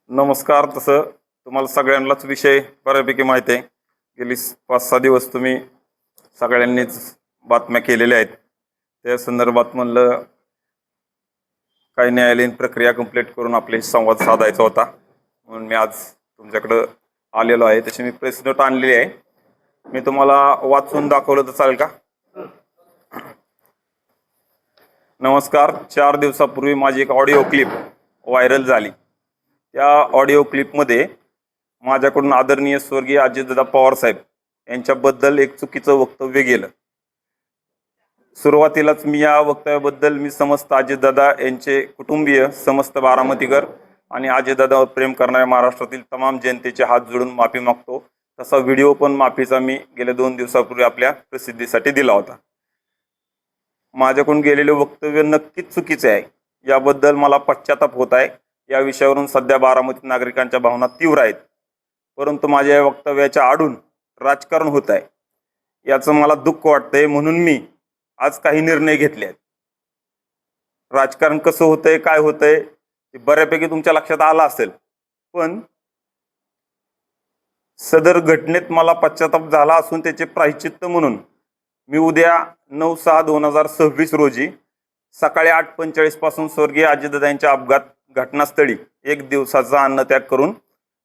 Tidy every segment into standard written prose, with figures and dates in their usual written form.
नमस्कार. तसं तुम्हाला सगळ्यांनाच विषय बऱ्यापैकी माहिती आहे. गेली 5-6 दिवस तुम्ही सगळ्यांनीच बातम्या केलेल्या आहेत. त्या संदर्भात म्हणलं काही न्यायालयीन प्रक्रिया कंप्लीट करून आपले संवाद साधायचा होता, म्हणून मी आज तुमच्याकडं आलेलो आहे. तशी मी प्रेस नोट आणलेली आहे. मी तुम्हाला वाचून दाखवलं तर चालेल का? नमस्कार. 4 दिवसापूर्वी माझी एक ऑडिओ क्लिप व्हायरल झाली. त्या ऑडिओ क्लिपमध्ये माझ्याकडून आदरणीय स्वर्गीय अजितदादा पवार साहेब यांच्याबद्दल एक चुकीचं वक्तव्य गेलं. सुरुवातीलाच मी या वक्तव्याबद्दल समस्त अजितदादा यांचे कुटुंबीय, समस्त बारामतीकर आणि अजितदादावर प्रेम करणाऱ्या महाराष्ट्रातील तमाम जनतेचे हात जोडून माफी मागतो. तसा व्हिडिओ पण माफीचा मी गेल्या 2 दिवसापूर्वी आपल्या प्रसिद्धीसाठी दिला होता. माझ्याकडून गेलेले वक्तव्य नक्कीच चुकीचे आहे. याबद्दल मला पश्चाताप होत आहे. या विषयावरून सध्या बारामती नागरिकांच्या भावना तीव्र आहेत, परंतु माझ्या या वक्तव्याच्या आडून राजकारण होत आहे. याचं मला दुःख वाटतंय, म्हणून मी आज काही निर्णय घेतले आहेत. राजकारण कसं होतंय, काय होतंय हे बऱ्यापैकी तुमच्या लक्षात आलं असेल, पण सदर घटनेत मला पश्चाताप झाला असून त्याचे प्रायश्चित्त म्हणून मी उद्या 9/6/2026 रोजी सकाळी 8:45 पासून स्वर्गीय अजितदादा यांच्या अपघात घटनास्थळी 1 दिवसाचा अन्नत्याग करून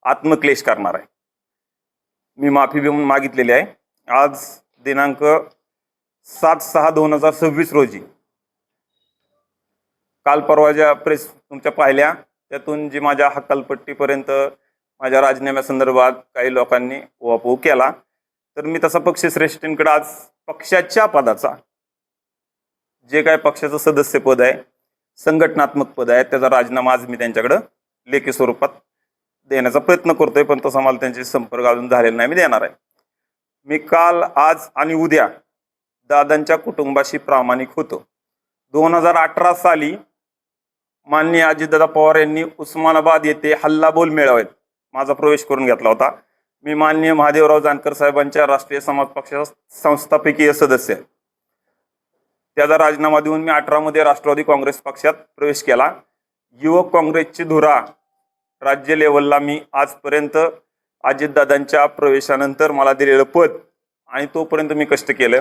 आत्मक्लेश करणार आहे. मी माफी मागितलेली आहे. आज दिनांक 7/6/2026 रोजी काल परवा ज्या प्रेस तुमच्या पाहिल्या, त्यातून जी माझ्या हकालपट्टीपर्यंत माझ्या राजीनाम्यासंदर्भात काही लोकांनी उहापोह केला, तर मी तसा पक्षश्रेष्ठींकडे आज पक्षाच्या पदाचा, जे काय पक्षाचं सदस्यपद आहे, संघटनात्मक पद आहे, त्याचा राजीनामा आज मी त्यांच्याकडे लेखी स्वरूपात देण्याचा प्रयत्न करतोय, पण तसा मला त्यांचे संपर्क अजून झालेला नाही. मी देणार आहे. मी काल, आज आणि उद्या दादांच्या कुटुंबाशी प्रामाणिक होतो. 2018 साली माननीय अजितदादा पवार यांनी उस्मानाबाद येथे हल्लाबोल मेळाव्यात माझा प्रवेश करून घेतला होता. मी माननीय महादेवराव जानकर साहेबांच्या राष्ट्रीय समाज पक्षाचा संस्थापकीय सदस्य आहे. त्याचा राजीनामा देऊन मी 18 मध्ये राष्ट्रवादी काँग्रेस पक्षात प्रवेश केला. युवक काँग्रेसची धुरा राज्य लेवलला मी आजपर्यंत अजितदादांच्या प्रवेशानंतर मला दिलेलं पद आणि तोपर्यंत मी कष्ट केलं.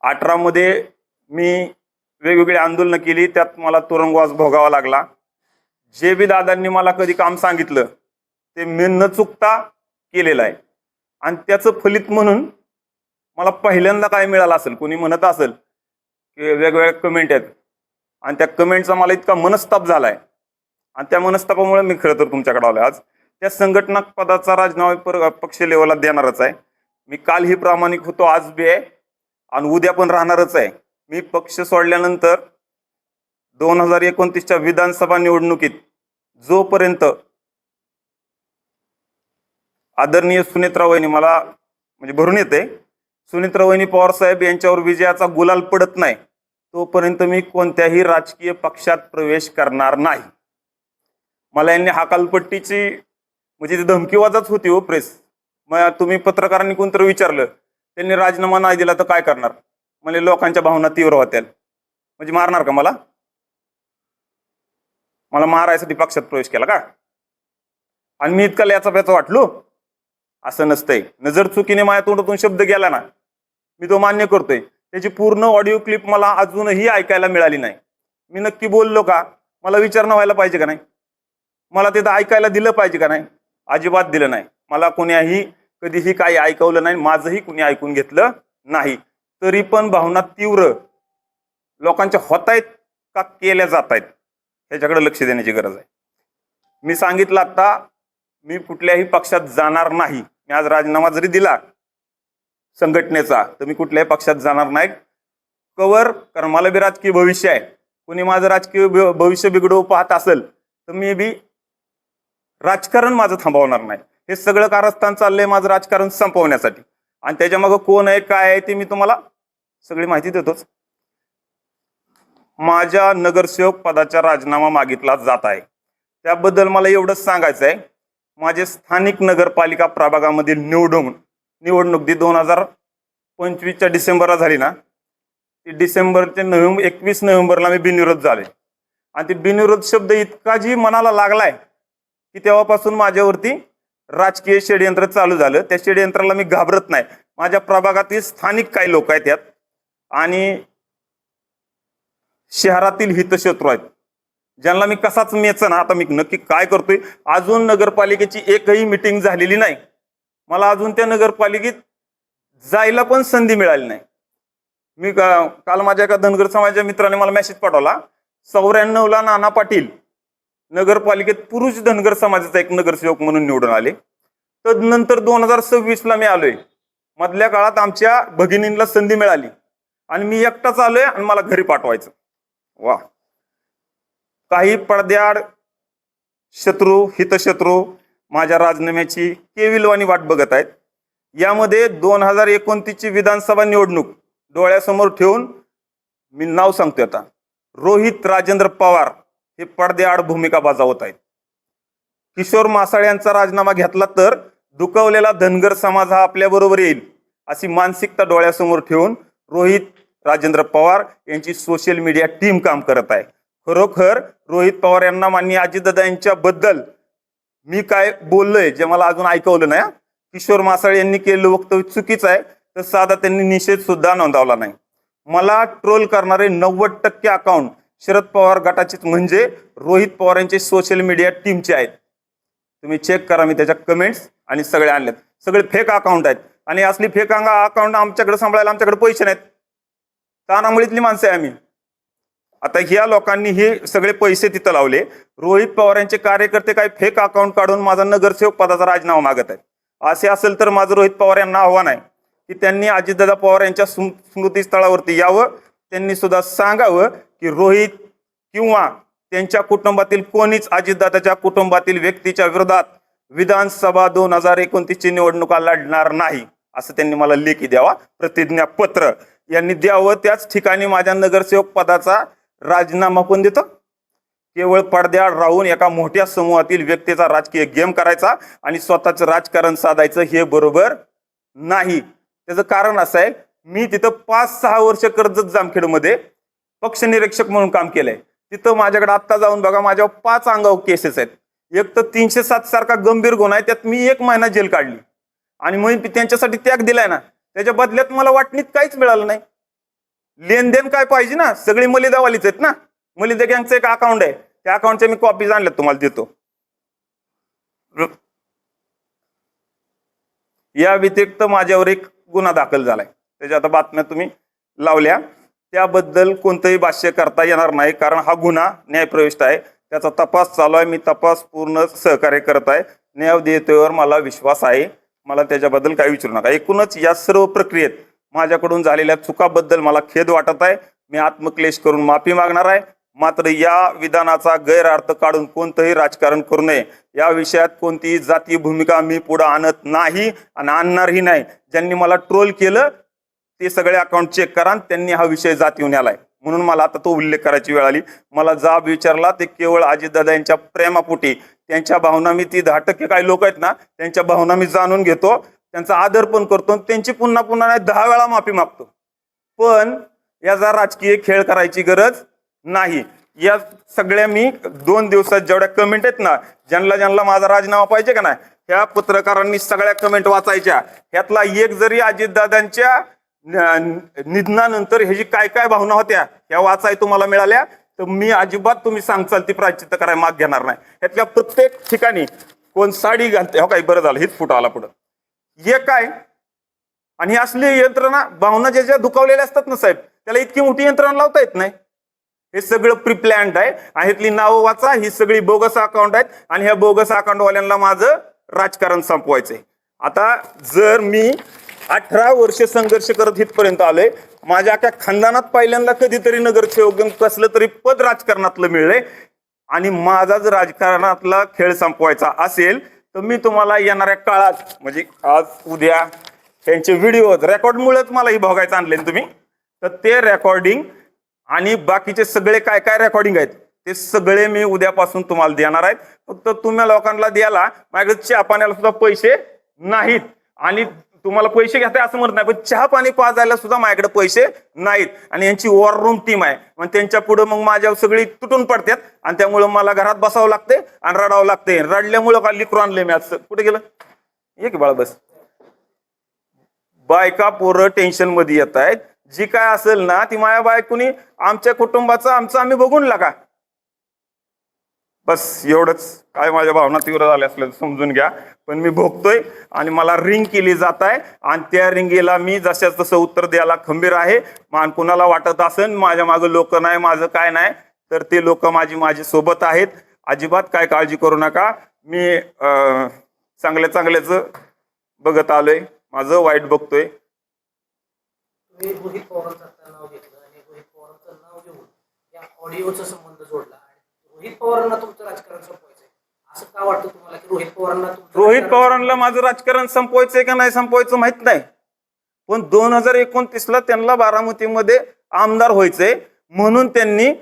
18 मध्ये मी वेगवेगळी आंदोलनं केली, त्यात मला तुरुंगवास भोगावा लागला. जे बी दादांनी मला कधी काम सांगितलं ते मी न चुकता केलेलं आहे, आणि त्याचं फलित म्हणून मला पहिल्यांदा काय मिळालं असेल, कोणी म्हणत असेल की वेगवेगळ्या कमेंट आहेत, आणि त्या कमेंटचा मला इतका मनस्ताप झालाय, आणि त्या मनस्तापामुळे मी खरं तर तुमच्याकडे आलोय. आज त्या संघटना पदाचा राजीनामा पक्ष लेवलला देणारच आहे. मी कालही प्रामाणिक होतो, आज बी आहे आणि उद्या पण राहणारच आहे. मी पक्ष सोडल्यानंतर 2029च्या विधानसभा निवडणुकीत जोपर्यंत आदरणीय सुनेत्रा वहिनी, मला म्हणजे भरून येते, सुनेत्रा वहिनी पवार साहेब यांच्यावर विजयाचा गुलाल पडत नाही तोपर्यंत मी कोणत्याही राजकीय पक्षात प्रवेश करणार नाही. मला यांनी हकालपट्टीची म्हणजे ती धमकीवाजाच होती हो प्रेस. मग तुम्ही पत्रकारांनी कोणतरी विचारलं, त्यांनी राजीनामा नाही दिला तर काय करणार, म्हणजे लोकांच्या भावना तीव्र होत्या, म्हणजे मारणार का मला मारायसाठी पक्षात प्रवेश केला का? आणि मी इतका याचा प्याचा वाटलो? असं नसतंय. नजर चुकीने माझ्या तोंडातून शब्द गेला ना, मी तो मान्य करतोय. त्याची पूर्ण ऑडिओ क्लिप मला अजूनही ऐकायला मिळाली नाही. मी नक्की बोललो का, मला विचारणं व्हायला पाहिजे का नाही, मला तिथं ऐकायला दिलं पाहिजे का नाही? अजिबात दिलं नाही. मला कोण्याही कधीही काही ऐकवलं नाही, माझंही कुणी ऐकून घेतलं नाही. तरी पण भावना तीव्र लोकांच्या होत आहेत का केल्या जात आहेत ह्याच्याकडे लक्ष देण्याची गरज आहे. मी सांगितलं आता, मी कुठल्याही पक्षात जाणार नाही. मी आज राजीनामा जरी दिला संघटनेचा तर मी कुठल्याही पक्षात जाणार नाही कवर, कारण मला बी राजकीय भविष्य आहे. कोणी माझं राजकीय भविष्य बिघडवू पाहत असेल तर मी बी राजकारण माझं थांबवणार नाही. हे सगळं कारस्थान चाललंय माझं राजकारण संपवण्यासाठी, आणि त्याच्या मागं कोण आहे काय आहे ते मी तुम्हाला सगळी माहिती देतोच. माझ्या नगरसेवक पदाचा राजीनामा मागितला जात आहे. त्याबद्दल मला एवढंच सांगायचं आहे, माझे स्थानिक नगरपालिका प्रभागामधील निवडणूक 2025च्या डिसेंबरला झाली ना, ती डिसेंबरचे 21 नोव्हेंबरला मी बिनविरोध झाले, आणि ते बिनविरोध शब्द इतका जी मनाला लागलाय की तेव्हापासून माझ्यावरती राजकीय षडयंत्र चालू झालं. त्या षडयंत्राला मी घाबरत नाही. माझ्या प्रभागातील स्थानिक काही लोक आहेत यात आणि शहरातील हितशत्रू आहेत, ज्यांना मी कसाच मेचं ना. आता मी नक्की काय करतोय, अजून नगरपालिकेची एकही मिटिंग झालेली नाही. मला अजून त्या नगरपालिकेत जायला पण संधी मिळाली नाही. मी काल माझ्या एका धनगर समाजाच्या मित्राने मला मेसेज पाठवला, 94ला नाना पाटील नगरपालिकेत पुरुष धनगर समाजाचा एक नगरसेवक म्हणून निवडून आले. तदनंतर 2026ला मी आलोय. मधल्या काळात आमच्या भगिनींना संधी मिळाली आणि मी एकटाच आलोय आणि मला घरी पाठवायचं. वा, काही पडद्याआड शत्रू हितशत्रू माझ्या राजीनाम्याची केविलवाणी वाट बघत आहेत. यामध्ये 2029ची विधानसभा निवडणूक डोळ्यासमोर ठेवून मी नाव सांगतोय आता, रोहित राजेंद्र पवार हे पडद्याआड भूमिका बजावत आहेत. किशोर मासाळ यांचा राजीनामा घेतला तर दुखावलेला धनगर समाज हा आपल्या बरोबर येईल अशी मानसिकता डोळ्यासमोर ठेवून रोहित राजेंद्र पवार यांची सोशल मीडिया टीम काम करत आहे. खरोखर रोहित पवार यांना माननीय अजितदादा यांच्या बद्दल मी काय बोललोय जे मला अजून ऐकवलं नाही. किशोर मासाळ यांनी केलेलं वक्तव्य चुकीचं आहे, तर साधा त्यांनी निषेध सुद्धा नोंदवला नाही. मला ट्रोल करणारे 90% अकाउंट शरद पवार गटाचेच म्हणजे रोहित पवार यांचे सोशल मीडिया टीमचे आहेत. तुम्ही चेक करा, मी त्याच्या कमेंट्स आणि सगळे आणलेत. सगळे फेक अकाउंट आहेत आणि असली फेक अकाउंट आमच्याकडे सांभाळायला आमच्याकडे पैसे नाहीत. तानामुळीतली माणसं आहे आम्ही. आता ह्या लोकांनी हे सगळे पैसे तिथं लावले. रोहित पवार यांचे कार्यकर्ते काही फेक अकाउंट काढून माझा नगरसेवक पदाचा राजीनामा मागत आहेत. असे असेल तर माझं रोहित पवार यांना आव्हान आहे की त्यांनी अजितदादा पवार यांच्या स्मृतीस्थळावरती यावं. त्यांनी सुद्धा सांगावं की रोहित किंवा त्यांच्या कुटुंबातील कोणीच अजितदादाच्या कुटुंबातील व्यक्तीच्या विरोधात विधानसभा 2029ची निवडणुका लढणार नाही असं त्यांनी मला लेखी द्यावा, प्रतिज्ञापत्र यांनी द्यावं. त्याच ठिकाणी माझ्या नगरसेवक पदाचा राजीनामा पण देतो. केवळ पडद्याआड राहून एका मोठ्या समूहातील व्यक्तीचा राजकीय गेम करायचा आणि स्वतःचं राजकारण साधायचं हे बरोबर नाही. त्याचं कारण असं आहे, मी तिथं 5-6 वर्ष कर्जत जामखेडमध्ये पक्ष निरीक्षक म्हणून काम केलंय. तिथं माझ्याकडे आत्ता जाऊन बघा, माझ्यावर 5 अंगावर केसेस आहेत. एक तर 307 सारखा गंभीर गुन्हा आहे, त्यात मी 1 महिना जेल काढली आणि मग त्यांच्यासाठी त्याग दिलाय ना. त्याच्या बदल्यात मला वाटणीत काहीच मिळालं नाही. लेनदेन काय पाहिजे ना, सगळी मलिदावालीच आहेत ना. मलिदा गँगचं एक अकाउंट आहे, त्या अकाउंटच्या मी कॉपीज आणल्यात, तुम्हाला देतो. या व्यतिरिक्त माझ्यावर एक गुन्हा दाखल झालाय, त्याच्या आता बातम्या तुम्ही लावल्या. त्याबद्दल कोणतंही भाष्य करता येणार नाही, कारण हा गुन्हा न्यायप्रविष्ट आहे. त्याचा तपास चालू आहे. मी तपास पूर्ण सहकार्य करत आहे. न्यायदेवतेवर मला विश्वास आहे. मला त्याच्याबद्दल काही विचारू नका. एकूणच या सर्व प्रक्रियेत माझ्याकडून झालेल्या चुकाबद्दल मला खेद वाटत आहे. मी आत्मक्लेश करून माफी मागणार आहे. मात्र या विधानाचा गैरअर्थ काढून कोणतंही राजकारण करू नये. या विषयात कोणतीही जातीय भूमिका मी पुढे आणत नाही आणि आणणारही नाही. ज्यांनी मला ट्रोल केलं ते सगळे अकाउंट चेक करा. त्यांनी हा विषय जातीहून आलाय म्हणून मला आता तो उल्लेख करायची वेळ आली. मला जाब विचारला ते केवळ अजितदादा यांच्या प्रेमापोटी. त्यांच्या भावना मी ती 10% काही लोक आहेत ना, त्यांच्या भावना मी जाणून घेतो, त्यांचा आदर पण करतो, त्यांची पुन्हा पुन्हा नाही 10 वेळा माफी मागतो. पण याचा राजकीय खेळ करायची गरज नाही. या सगळ्या मी 2 दिवसात जेवढ्या कमेंट आहेत ना, ज्यांना माझा राजीनामा पाहिजे का नाही, ह्या पत्रकारांनी सगळ्या कमेंट वाचायच्या. ह्यातला एक जरी अजितदादांच्या निधनानंतर ह्याची काय काय भावना होत्या ह्या वाचाय तुम्हाला मिळाल्या तर मी अजिबात तुम्ही सांगचाल ती प्रायश्चित्त करायला माग घेणार नाही. ह्यातल्या प्रत्येक ठिकाणी कोण साडी घालते, हो काय बरं झालं हेच फुट आला पुढं, हे काय. आणि ही असली यंत्रणा भावना ज्या दुखावलेल्या असतात ना साहेब, त्याला इतकी मोठी यंत्रणा लावता येत नाही. हे सगळं प्रिप्लॅन्ड आहे. ह्यातली नावं वाचा, ही सगळी बोगस अकाउंट आहेत आणि ह्या बोगस अकाउंटवाल्यांना माझं राजकारण संपवायचंय. आता जर मी 18 वर्ष संघर्ष करत इथपर्यंत आलोय, माझ्या अख्या खानदानात पहिल्यांदा कधीतरी नगरसेवक कसलं तरी पद राजकारणातलं मिळलंय आणि माझा जर राजकारणातला खेळ संपवायचा असेल तर मी तुम्हाला येणाऱ्या काळात म्हणजे आज उद्या त्यांचे व्हिडिओ रेकॉर्डमुळेच मला ही भोगायचं आणले तुम्ही, तर ते रेकॉर्डिंग आणि बाकीचे सगळे काय काय रेकॉर्डिंग आहेत ते सगळे मी उद्यापासून तुम्हाला देणार आहेत. फक्त तुम्ही लोकांना द्यायला माझ्याकडे चहा पाण्याला सुद्धा पैसे नाहीत आणि तुम्हाला पैसे घेताय असं म्हणत नाही, पण चहा पाणी पाजायला सुद्धा माझ्याकडे पैसे नाहीत. आणि यांची वॉर रूम टीम आहे, मग त्यांच्या पुढे मग माझ्या सगळी तुटून पडतात आणि त्यामुळे मला घरात बसावं लागते आणि रडावं लागते. रडल्यामुळं का लिकरू आणले मी आज. कुठे गेलं ये की बाळा बस. बायका पोरं टेन्शन मध्ये येत आहेत. जी काय असेल ना ती माझ्या बायकोनी आमच्या कुटुंबाचं आमचं आम्ही बघून लागा. बस एवढंच. काय माझ्या भावना तीव्र झाल्या असल्या समजून घ्या, पण मी भोगतोय आणि मला रिंग केली जात आहे आणि त्या रिंगीला मी जशाच तसं उत्तर द्यायला खंबीर आहे. मान कुणाला वाटत असेल माझ्या मागं लोक नाही, माझं काय नाही, तर ते लोक माझी सोबत आहेत. अजिबात काय काळजी करू नका. मी चांगल्याच बघत आलोय, माझं वाईट बघतोय. तुम्ही रोहित पवारांचं नाव घेतलं आणि रोहित पवारांचं नाव घेऊन या ऑडिओचा संबंध जोडला. रोहित पवारांना तुमचं राजकारण संपवायचंय असं का वाटतं तुम्हाला, की रोहित पवारांना माझं राजकारण संपवायचंय का नाही संपवायचं माहित नाही, पण 2029ला त्यांना बारामतीमध्ये आमदार व्हायचंय म्हणून त्यांनी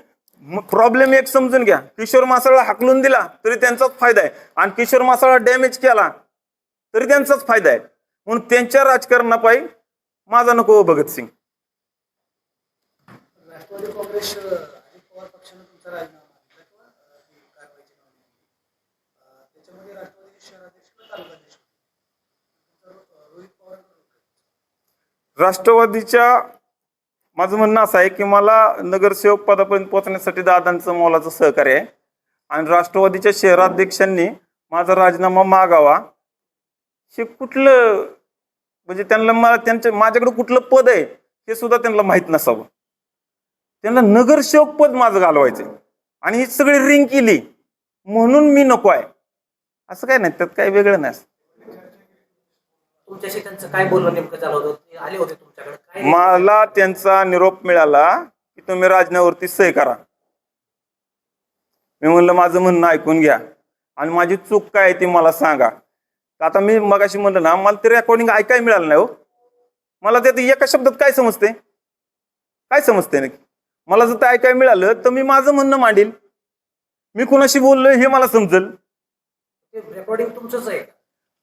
प्रॉब्लेम एक समजून घ्या. किशोर मासाळला हाकलून दिला तरी त्यांचाच फायदा आहे आणि किशोर मासाळला डॅमेज केला तरी त्यांचाच फायदा आहे. म्हणून त्यांच्या राजकारणापायी माझा नको भगतसिंग. राष्ट्रवादी काँग्रेस अजित पवार पक्षाने तुमचा राजीनामा त्याच्यामध्ये राष्ट्रवादी शहराध्यक्ष तालुकाध्यक्ष रोहित पवार. राष्ट्रवादीच्या माझं म्हणणं असं आहे की मला नगरसेवक पदापर्यंत पोहोचण्यासाठी दादांचं मोलाचं सहकार्य आहे आणि राष्ट्रवादीच्या शहराध्यक्षांनी माझा राजीनामा मागावा. हे कुठलं म्हणजे त्यांना माझ्याकडे कुठलं पद आहे हे सुद्धा त्यांना माहित नसावं. त्यांना नगरसेवक पद माझं घालवायचंय आणि ही सगळी रिंग केली म्हणून मी नको आहे असं काय नाही, त्यात काही वेगळं नाही. तुमच्याशी त्यांचं काय बोलणं नेमकं झालं होतं, ते आले होते तुमच्याकडे? मला त्यांचा निरोप मिळाला की तुम्ही राजीनाम्यावरती सही करा. मी म्हणलं माझं म्हणणं ऐकून घ्या आणि माझी चूक काय आहे ती मला सांगा. आता मी मगाशी म्हणलं ना मला ते रेकॉर्डिंग ऐकायला मिळालं नाही हो. मला त्यात एका शब्दात काय समजते नक्की. मला जर ते ऐकायला मिळालं तर मी माझं म्हणणं मांडील, मी कुणाशी बोललोय हे मला समजेल. रेकॉर्डिंग तुमचंच आहे?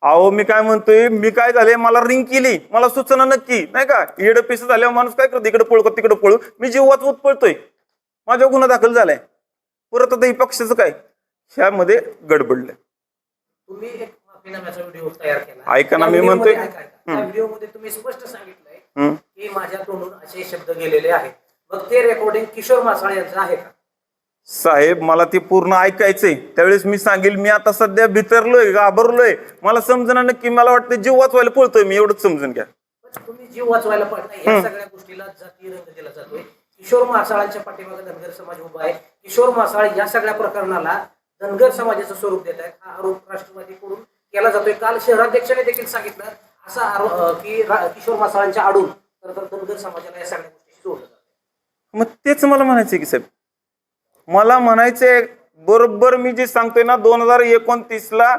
अहो मी काय म्हणतोय, मी काय झाले मला रिंग केली, मला सूचना नक्की नाही का. येडं पिस झाल्यावर माणूस काय करतो, इकडे पळतो तिकडे पळू. मी जीव वाचवत पळतोय, माझ्या गुन्हा दाखल झालाय. परत आता ही पक्षाचं काय ह्यामध्ये गडबडलं. तुम्ही एक माफीनाम्याचा व्हिडिओ तयार केला, ऐका ना मी म्हणतोय. त्या व्हिडिओमध्ये तुम्ही स्पष्ट सांगितलंय की माझ्या तोंडून असे शब्द गेलेले आहेत. मग ते रेकॉर्डिंग किशोर मासाळ यांचं आहे का? साहेब मला ते पूर्ण ऐकायचंय, त्यावेळेस मी सांगेल. मी आता सध्या भितरलोय, घाबरलोय, मला समजणार नक्की. मला वाटतं जीव वाचवायला पळतोय मी, एवढंच समजून घ्या. तुम्ही जीव वाचवायला पळताय, या सगळ्या गोष्टीला जाती रंग दिला जातोय. किशोर मासाळांच्या पाठीमागे धनगर समाज उभा आहे. किशोर मासाळ या सगळ्या प्रकरणाला धनगर समाजाचं स्वरूप देत आहेत, हा आरोप राष्ट्रवादीकडून केला जातोय. काल शहराध्यक्षाने देखील सांगितलं असा आरोप की किशोर मासाळांच्या आडून तर धनगर समाजाला या सगळ्या गोष्टी जोडलं जातं. मग तेच मला म्हणायचंय की साहेब, मला म्हणायचंय बरोबर मी जे सांगतोय ना, 2029ला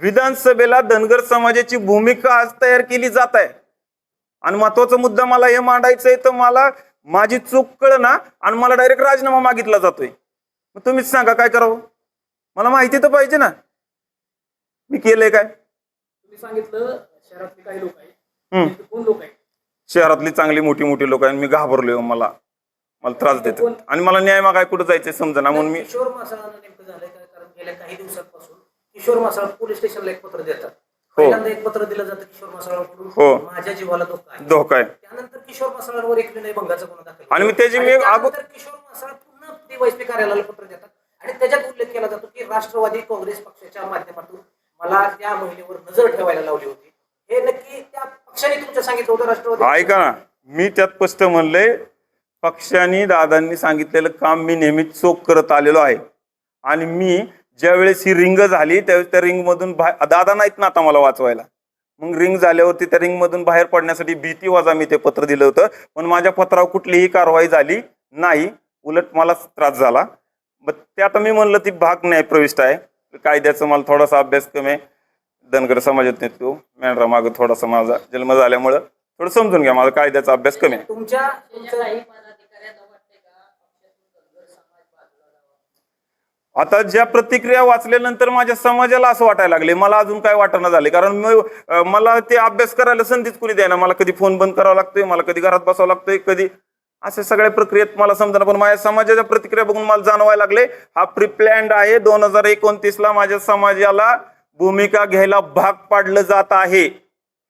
विधानसभेला धनगर समाजाची भूमिका आज तयार केली जात आहे. आणि महत्वाचा मुद्दा मला हे मांडायचंय, तर मला माझी चूक कळ ना आणि मला डायरेक्ट राजीनामा मागितला जातोय. मग तुम्हीच सांगा काय करावं, मला माहिती तर पाहिजे ना मी केलंय काय. तुम्ही सांगितलं शहरातले काही लोक आहेत, कोण लोक आहेत? शहरातली चांगली मोठी लोक आहेत. मी घाबरलोय, मला त्रास देतात आणि मला न्याय मागाय कुठं जायचं समजना म्हणून मी. किशोर मासाळांना नेमकं झालंय काय, कारण गेल्या काही दिवसांपासून किशोर मासाळ पोलीस स्टेशनला एक पत्र देतात. पहिल्यांदा एक पत्र दिलं जातं किशोर मासाळांकडून, माझ्या जीवाला धोका आहे. त्यानंतर किशोर मासाळांवर एक विनयभंगाचा गुन्हा दाखल आणि त्याची मी किशोर मासाळ पुन्हा डीवायएसपी कार्यालयाला पत्र देतात आणि त्याच्यात उल्लेख केला जातो की राष्ट्रवादी काँग्रेस पक्षाच्या माध्यमातून मला त्या महिलेवर नजर ठेवायला लावली होती. हे नक्की त्या पक्षाने तुमच्या सांगितलं होतं? राष्ट्रवादी ऐका ना, मी त्यात स्पष्ट म्हणलंय, पक्षाने दादांनी सांगितलेलं काम मी नेहमी चोख करत आलेलो आहे. आणि मी ज्यावेळेस ही रिंग झाली त्यावेळेस त्या रिंग मधून दादा नाहीत ना आता मला वाचवायला. मग रिंग झाल्यावरती त्या रिंग मधून बाहेर पडण्यासाठी भीती वाजा मी ते पत्र दिलं होतं, पण माझ्या पत्रावर कुठलीही कारवाई झाली नाही, उलट मला त्रास झाला. मग ते आता मी म्हणलं ती भाग न्याय प्रविष्ट आहे. कायद्याचा मला थोडासा अभ्यास कमी आहे. धनगर समाजात नेतो मेंढरा मागं थोडासा माझा जन्म झाल्यामुळं थोडं समजून घ्या, माझा कायद्याचा अभ्यास कमी आहे. आता ज्या प्रतिक्रिया वाचल्यानंतर माझ्या समाजाला असं वाटायला लागले, मला अजून काय वाटणं झाले. कारण मला ते अभ्यास करायला संधीच कुणी द्यायना. मला कधी फोन बंद करावा लागतोय, मला कधी घरात बसावं लागतंय, कधी अशा सगळ्या प्रक्रियेत मला समजा. पण माझ्या समाजाच्या प्रतिक्रिया बघून मला जाणवायला लागले हा प्रिप्लॅन्ड आहे. 2029ला माझ्या समाजाला भूमिका घ्यायला भाग पाडलं जात आहे.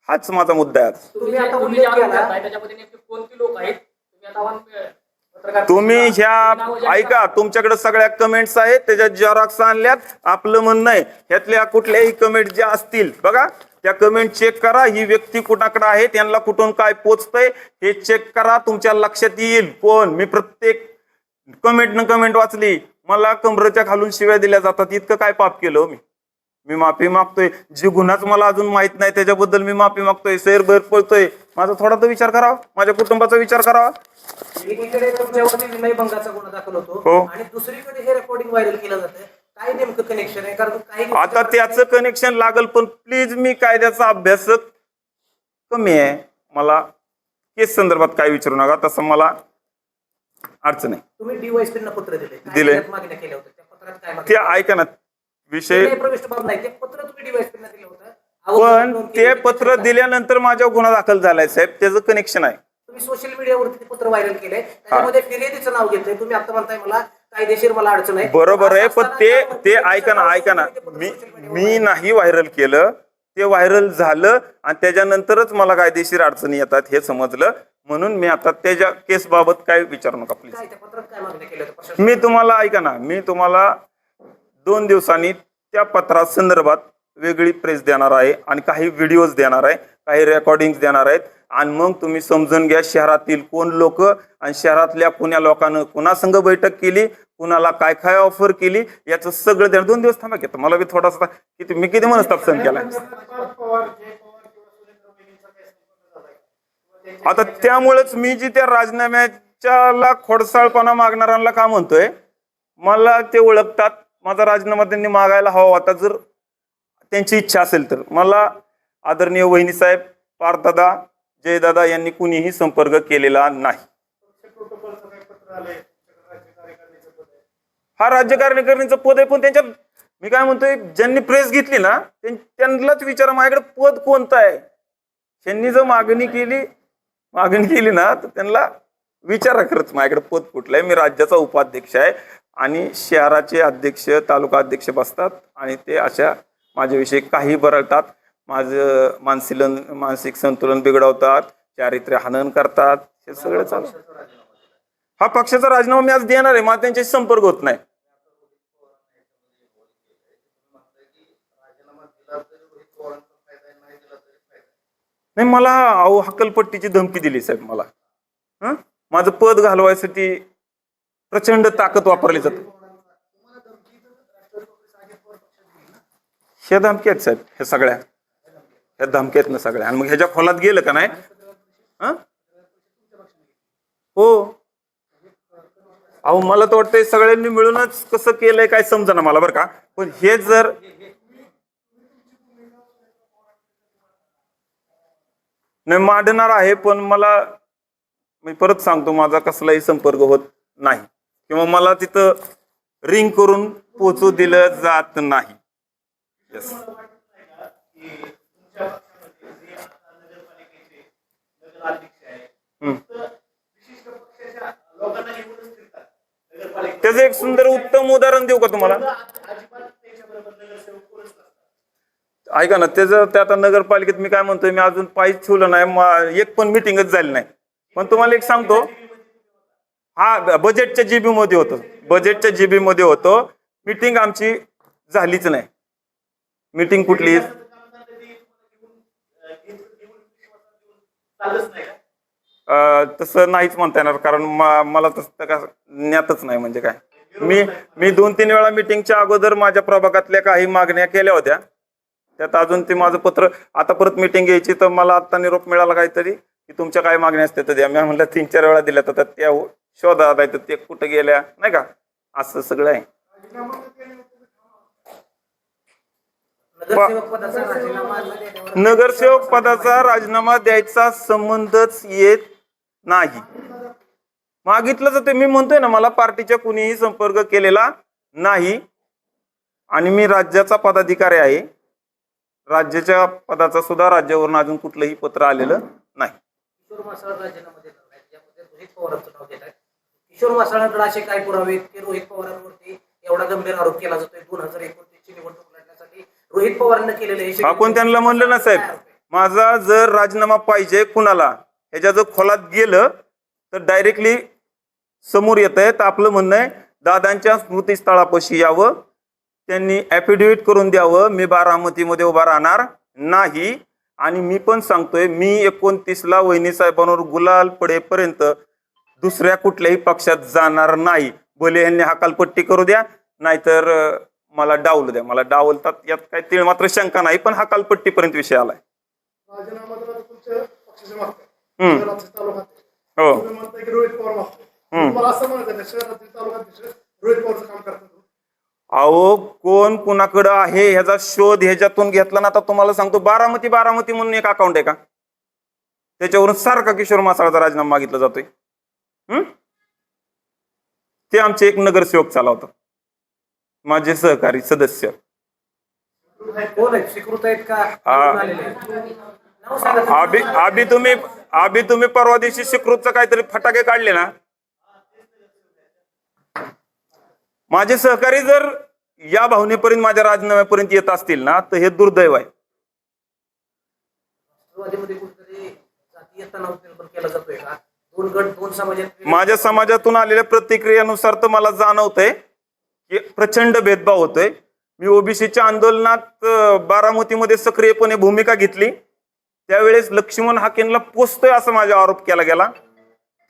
हाच माझा मुद्दा आहे. तुम्ही आता तुम्ही उल्लेख जे आरोप केला करताय त्याच्यामध्ये नेमके कोणती लोक आहेत तुम्ही आता पत्रकार तुम्ही ह्या नावं जाहीर ऐका, करा. तुमच्याकडे सगळ्या कमेंट्स आहेत, त्याच्यात झेरॉक्स आणल्यात. आपलं म्हणणं आहे ह्यातल्या कुठल्याही कमेंट ज्या असतील बघा, त्या कमेंट चेक करा. ही व्यक्ती कुणाकडे आहे, त्यांना कुठून काय पोचतंय हे चेक करा. तुमच्या लक्षात येईल कोण. मी प्रत्येक कमेंट वाचली. मला कमरेच्या खालून शिव्या दिल्या जातात. इतकं काय पाप केलं हो मी माफी मागतोय. जी गुन्हाच मला अजून माहित नाही त्याच्याबद्दल मी माफी मागतोय. सैरभर पळतोय. माझा थोडा तर विचार करावा, माझ्या कुटुंबाचा विचार करावा. एकीकडे तुमच्यावरती विनयभंगाचा गुन्हा दाखल हो. होतो आणि दुसरीकडे हे रेकॉर्डिंग व्हायरल केलं जातं. काय नेमकं कनेक्शन आहे? कारण काही आता त्याचं कनेक्शन लागल, पण प्लीज मी कायद्याचा अभ्यास कमी आहे. मला केस संदर्भात काय विचारू नका, तसं मला अडचण आहे. तुम्ही DYSP पत्र दिले, काय दिले. त्यात मागण्या केल्या होत्या? त्या पत्रात काय ते मागण्या? ऐका ना विषय. ते प्रविष्ट बाब नाही, ते पत्र तुम्ही DYSP दिलं होतं. पण नोंद केली ते होती. पत्र दिल्यानंतर माझ्यावर गुन्हा दाखल झालाय साहेब. त्याचं कनेक्शन आहे. तुम्ही सोशल मीडियावरती ते पत्र व्हायरल केलंय, त्याच्यामध्ये फिर्यादीचं नाव घेतलंय. तुम्ही आता म्हणताय मला कायदेशीर मला अडचण आहे. बरोबर आहे, असं पण असताना ते त्यावरती ऐका ना ते पत्र मी social media वर मी नाही व्हायरल केलं. ते व्हायरल झालं आणि त्याच्यानंतरच मला कायदेशीर अडचणी येतात हे समजलं. म्हणून मी आता त्याच्या केस बाबत काय विचारू नका प्लीज. काय त्या पत्रात काय मागण्या केल्या होत्या प्रशासनाने? मी तुम्हाला ऐका ना, मी तुम्हाला 2 दिवसांनी त्या पत्रा संदर्भात वेगळी प्रेस देणार आहे आणि काही व्हिडिओज देणार आहे, काही रेकॉर्डिंग देणार आहेत. आणि मग तुम्ही समजून घ्या शहरातील कोण लोक आणि शहरातल्या कुण्या लोकांना कुणासंग बैठक केली, कुणाला काय काय ऑफर केली, याचं सगळं देणार. 2 दिवस थांबा घेतो. मला बी थोडासा मी किती मनस्ताप सहन केला. आता त्यामुळेच मी जी त्या राजीनाम्याच्याला खोडसाळपणा मागणाऱ्यांना का म्हणतोय, मला ते ओळखतात. माझा राजीनामा त्यांनी मागायला हवा होता जर त्यांची इच्छा असेल तर. मला आदरणीय वहिनी साहेब, पारदादा, जयदादा यांनी कुणीही संपर्क केलेला नाही. हा राज्य कार्यकारिणीचं पद आहे, पण त्यांच्यात मी काय म्हणतोय ज्यांनी प्रेस घेतली ना त्यांनाच विचारा माझ्याकडे पद कोणतं आहे. त्यांनी जर मागणी केली ना तर त्यांना विचारा खरंच माझ्याकडे पद कुठलं आहे. मी राज्याचा उपाध्यक्ष आहे आणि शहराचे अध्यक्ष, तालुका अध्यक्ष बसतात आणि ते अशा माझ्याविषयी काही बरळतात. माझं मानसिक संतुलन बिघडवतात, चारित्र्य हनन करतात. हे सगळं चालू. हा पक्षाचा राजीनामा मी आज देणार आहे. मला त्यांच्याशी संपर्क होत नाही. नाही, मला हक्कलपट्टीची धमकी दिली साहेब मला. माझं पद घालवायसाठी प्रचंड ताकद वापरली जाते. ह्या धमकी आहेत साहेब, ह्या सगळ्या ह्या धमकी आहेत ना सगळ्या. आणि मग ह्याच्या खोलात गेलं का नाही. हो, अहो मला तर वाटतंय सगळ्यांनी मिळूनच कसं केलंय काय समजा ना मला बरं का. पण हे जर नाही मांडणार आहे, पण मला मी परत सांगतो माझा कसलाही संपर्क होत नाही किंवा मला तिथं रिंग करून पोचू दिलं जात नाही. येस. त्याचं एक सुंदर उत्तम उदाहरण देऊ का तुम्हाला. ऐका ना, त्याचं ते आता नगरपालिकेत मी काय म्हणतोय, मी अजून पायच ठेवलं नाही, एक पण मिटिंगच झाली नाही. पण तुम्हाला एक सांगतो, हा बजेटच्या जीबी मध्ये होतं, बजेटच्या जीबी मध्ये होतो. मिटिंग आमची झालीच नाही. मिटिंग कुठली तसं नाहीच म्हणता येणार, कारण मला तसं का ज्ञातच नाही. म्हणजे काय, मी 2-3 वेळा मिटिंगच्या अगोदर माझ्या प्रभागातल्या काही मागण्या केल्या होत्या. त्यात अजून ते माझं पत्र, आता परत मिटिंग घ्यायची तर मला आता निरोप मिळाला काहीतरी की तुमच्या काय मागण्या असते तर द्या. मी म्हणलं 3-4 वेळा दिल्या तर त्या शोधा तर ते कुठं गेल्या नाही का, असं सगळं आहे. नगरसेवक पदाचा राजीनामा द्यायचा संबंधच येत नाही. मागितलं जाते. मी म्हणतोय ना, मला पार्टीच्या कुणीही संपर्क केलेला नाही. आणि मी राज्याचा पदाधिकारी आहे. राज्याच्या पदाचा सुद्धा राज्यावरून अजून कुठलंही पत्र आलेलं नाही. किशोर मासाळ राजीनामा देणार नाहीत, यामध्ये रोहित पवारांचं नाव देत आहे. किशोर मासाळांकडे असे काय पुरावे की रोहित पवारांवरती एवढा गंभीर आरोप केला जातोय? 2029 ची निवडणूक लढण्यासाठी रोहित पवारांनी केलेले हे आपण त्यांना म्हणलं ना साहेब, माझा जर राजीनामा पाहिजे कुणाला, ह्याच्या जर खोलात गेलं तर डायरेक्टली समोर येत आहे. तर आपलं म्हणणं आहे दादांच्या स्मृतीस्थळापाशी यावं, त्यांनी ॲफिडेव्हिट करून द्यावं, मी बारामतीमध्ये उभा राहणार नाही. आणि मी पण सांगतोय, मी 29ला वहिनी साहेबांवर गुलाल पडेपर्यंत दुसऱ्या कुठल्याही पक्षात जाणार नाही. भले यांनी हकालपट्टी करू द्या, नाहीतर मला डावलू द्या. मला डावलतात यात काही तीळ मात्र शंका नाही, पण हकालपट्टीपर्यंत विषय आलाय. राजीनामा तर तुमच्या पक्षाचे मागताय. हम्म. शहराचे तालुक्यात हो. तुम्ही म्हणताय की रोहित पवार मागताय. तुम्हाला असं म्हणायचं आहे, शहरातील तालुक्यात रोहित पवारचं काम करतात. अहो, कोण कुणाकडं आहे ह्याचा शोध ह्याच्यातून घेतला ना. आता तुम्हाला सांगतो, बारामती म्हणून एक अकाउंट आहे का, त्याच्यावरून सारखा किशोर मासाळचा राजीनामा मागितला जातोय. ते आमचे एक नगरसेवक चालवतात, माझे सहकारी सदस्य. कोण आहेत? स्वीकृत आहेत का? हा. आलेले आहेत? नाव सांगा. आभी तुम्ही परवा दिवशी शिकृतचं काहीतरी फटाके काढले ना. माझे सहकारी जर या भावनेपर्यंत माझ्या राजीनाम्यापर्यंत येत असतील ना, तर हे दुर्दैव आहे. राष्ट्रवादीमध्ये कुठेतरी जातीय तणाव निर्माण केला जातोय का? दोन गट, दोन समाजात. माझ्या समाजातून आलेल्या प्रतिक्रियेनुसार तर मला जाणवतंय की प्रचंड भेदभाव होतोय. मी ओबीसीच्या आंदोलनात बारामतीमध्ये सक्रियपणे भूमिका घेतली, त्यावेळेस लक्ष्मण हाकेंना पोचतोय असा माझा आरोप केला गेला.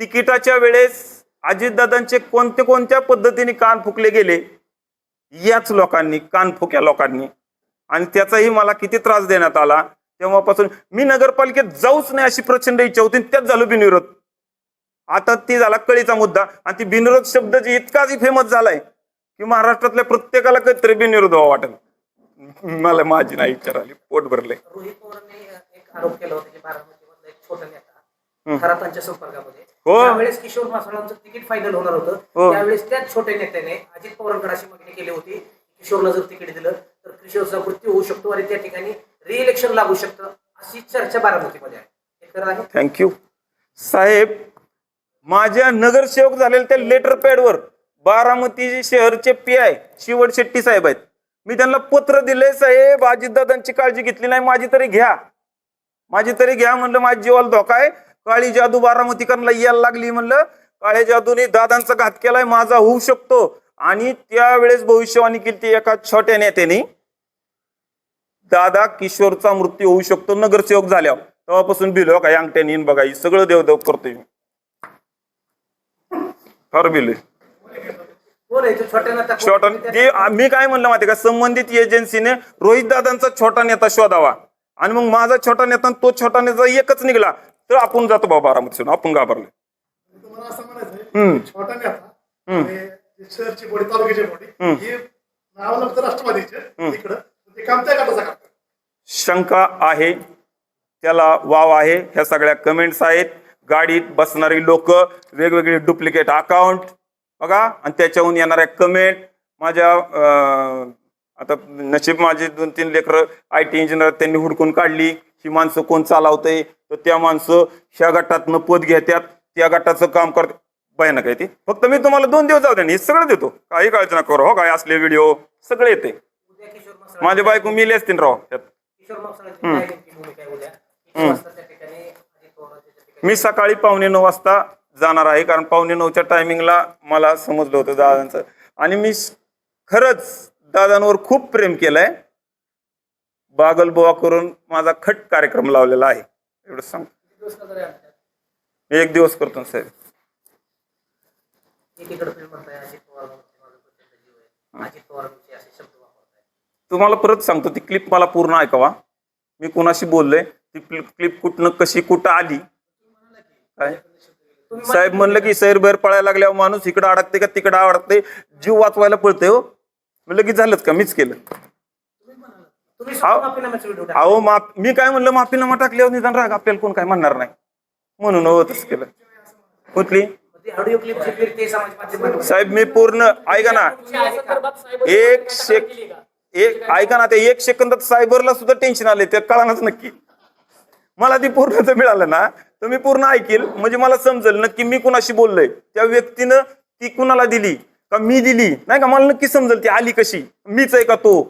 तिकिटाच्या वेळेस अजितदादांचे कोणत्या पद्धतीने कान फुकले गेले याच लोकांनी, कानफुक्या लोकांनी, आणि त्याचाही मला किती त्रास देण्यात आला. तेव्हापासून मी नगरपालिकेत जाऊच नाही अशी प्रचंड इच्छा होती, त्यात झालो बिनविरोध. आता ती झाला कळीचा मुद्दा, आणि ती बिनविरोध शब्द जी इतकाच फेमस झालाय की महाराष्ट्रातल्या प्रत्येकाला कधीतरी बिनविरोध व्हावा वाटेल. मला माझी नाही इच्छा आली, पोट भरले. रोहित पवारांनी एक आरोप केला होता की बारामतीमधला एक छोटा नेता खरातांच्या संपर्कामध्ये. हो. त्यावेळेस किशोर मासाळांचं तिकीट फायनल होणार होतं. हो. त्यावेळेस त्याच छोट्या नेत्याने अजित पवारांकडे अशी मागणी केली होती, किशोरला जर तिकीट दिलं तर किशोरचा मृत्यू होऊ शकतो आणि त्या ठिकाणी रिइलेक्शन लागू शकतं, अशी चर्चा बारामतीमध्ये आहे. हे खरं आहे? थँक्यू साहेब. माझ्या नगरसेवक झालेल्या त्या लेटर पॅडवर बारामती शहरचे PI शिवड शेट्टी साहेब आहेत. मी त्यांना पत्र दिले, साहेब अजितदादांची काळजी घेतली नाही, माझी तरी घ्या म्हणलं. माझ्या जीवाला धोका आहे. काळी जादू बारामतीकरांना यायला लागली म्हणलं. काळ्या जादूने दादांचा घात केलाय, माझा होऊ शकतो. आणि त्यावेळेस भविष्यवाणी केली एका छोट्या नेत्याने, दादा किशोरचा मृत्यू होऊ शकतो नगरसेवक झाल्यावर. तेव्हापासून बिलो काय अंगठ्याने येईन बघा, ही सगळं देवदेव करतोय मी. फार बिल कोण आहे तो छोट्या नेता? छोटा मी काय म्हणलं माहिती का, संबंधित एजन्सीने रोहित दादांचा छोटा नेता शोधावा, आणि मग माझा छोटा नेता तो छोटा नेता एकच निघाला तर आपण जातो बाबा बारामतीतून. आपण घाबरले. तुम्हाला असं म्हणायचंय, छोटा नेता आणि शहरची बॉडी, तालुक्याची बॉडी, ही नावाला फक्त राष्ट्रवादीचे इकडं, ते काम त्या गटाचं करतात. शंका आहे, त्याला वाव आहे. ह्या सगळ्या कमेंट्स आहेत. गाडीत बसणारी लोक, वेगवेगळे डुप्लिकेट अकाउंट बघा, आणि त्याच्याहून येणाऱ्या कमेंट. माझ्या आता नशीब माझे 2-3 लेकरं IT इंजिनियर, त्यांनी हुडकून काढली ही माणसं कोण चालवतंय, तर त्या माणसं ह्या गटातनं पद घेतात, त्या गटाचं काम करतात. भयानक आहे ती. फक्त मी तुम्हाला 2 दिवस जाऊ द्या, हे सगळं देतो, काही काळजी नका करू. हो, काय असले व्हिडिओ सगळे येते. उद्या किशोर मासाळ, माझे बायको मिले असतील राव त्यात. किशोर मासाळांची काय नेमकी भूमिका आहे उद्या? किती वाजता त्या ठिकाणी अजित पवारांच्या त्या ठिकाणी? मी सकाळी 8:45 वाजता जाणार आहे, कारण 8:45च्या टायमिंगला मला समजलं होतं दादांचं, आणि मी खरंच दादांवर खूप प्रेम केलंय. बागलबुवा करून माझा खट कार्यक्रम लावलेला आहे, एवढं सांग. किती दिवस नजर आहे आमच्यात? 1 दिवस करतो ना साहेब. एकीकडे तुम्ही म्हणताय अजित पवार माझा प्रचंड जीव आहे, अजित पवारांचे असे शब्द वापरताय. तुम्हाला परत सांगतो, ती क्लिप मला पूर्ण ऐकावा. मी कोणाशी बोललोय, ती क्लिप कुठनं कशी कुठं आली काय. साहेब म्हणलं की सैरभैर पळायला लागल्यावर माणूस इकडं अडकते का तिकडं अडकते, जीव वाचवायला पळतोय. हो, मी लगेच झालंच का, मीच केलं. तुम्ही स्वतः माफीनाम्याचा व्हिडिओ टाका. अहो मी काय म्हणलं, माफीनामा टाकल्यावर निदान राग आपल्याला कोण काय म्हणणार नाही म्हणून हो तसं केलं. कुठली ती ऑडिओ क्लिप जी फिरते समाज माध्यमांवर. साहेब, मी पूर्ण ऐका ना, तुमच्या संदर्भात साहेबांनी एक तक्रार शेक केली का? ऐका ना, ते 1 सेकंदात सायबरला सुद्धा टेन्शन आले, ते कळानच नक्की. मला ती पूर्ण जर मिळालं ना तर मी पूर्ण ऐकेल, म्हणजे मला समजेल नक्की मी कुणाशी बोललोय, त्या व्यक्तीनं ती कुणाला दिली का मी दिली, नाही का, मला नक्की समजेल ती आली कशी, मीच आहे का तो,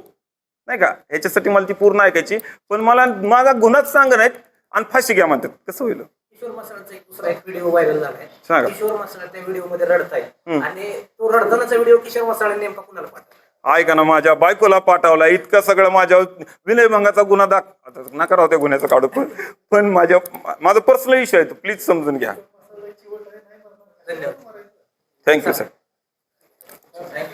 नाही का. ह्याच्यासाठी मला ती पूर्ण ऐकायची. पण मला माझा गुन्हाच सांग नाहीत आणि फाशी घ्या म्हणतात, कसं होईल. किशोर मासाळचा दुसरा एक व्हिडिओ व्हायरल झालाय. सांगा. किशोर मासाळ त्या व्हिडिओ मध्ये रडताय आणि तो रडतानाचा व्हिडिओ किशोर मासाळ नेमका कुणाला पाठवला? ऐका ना, माझ्या बायकोला पाठवला. इतकं सगळं माझ्या विनयभंगाचा गुन्हा आता नका राहू त्या गुन्ह्याचं काढू, पण माझा पर्सनल इश्यू आहे, प्लीज समजून घ्या. धन्यवाद. Thank you sir. थँक्यू.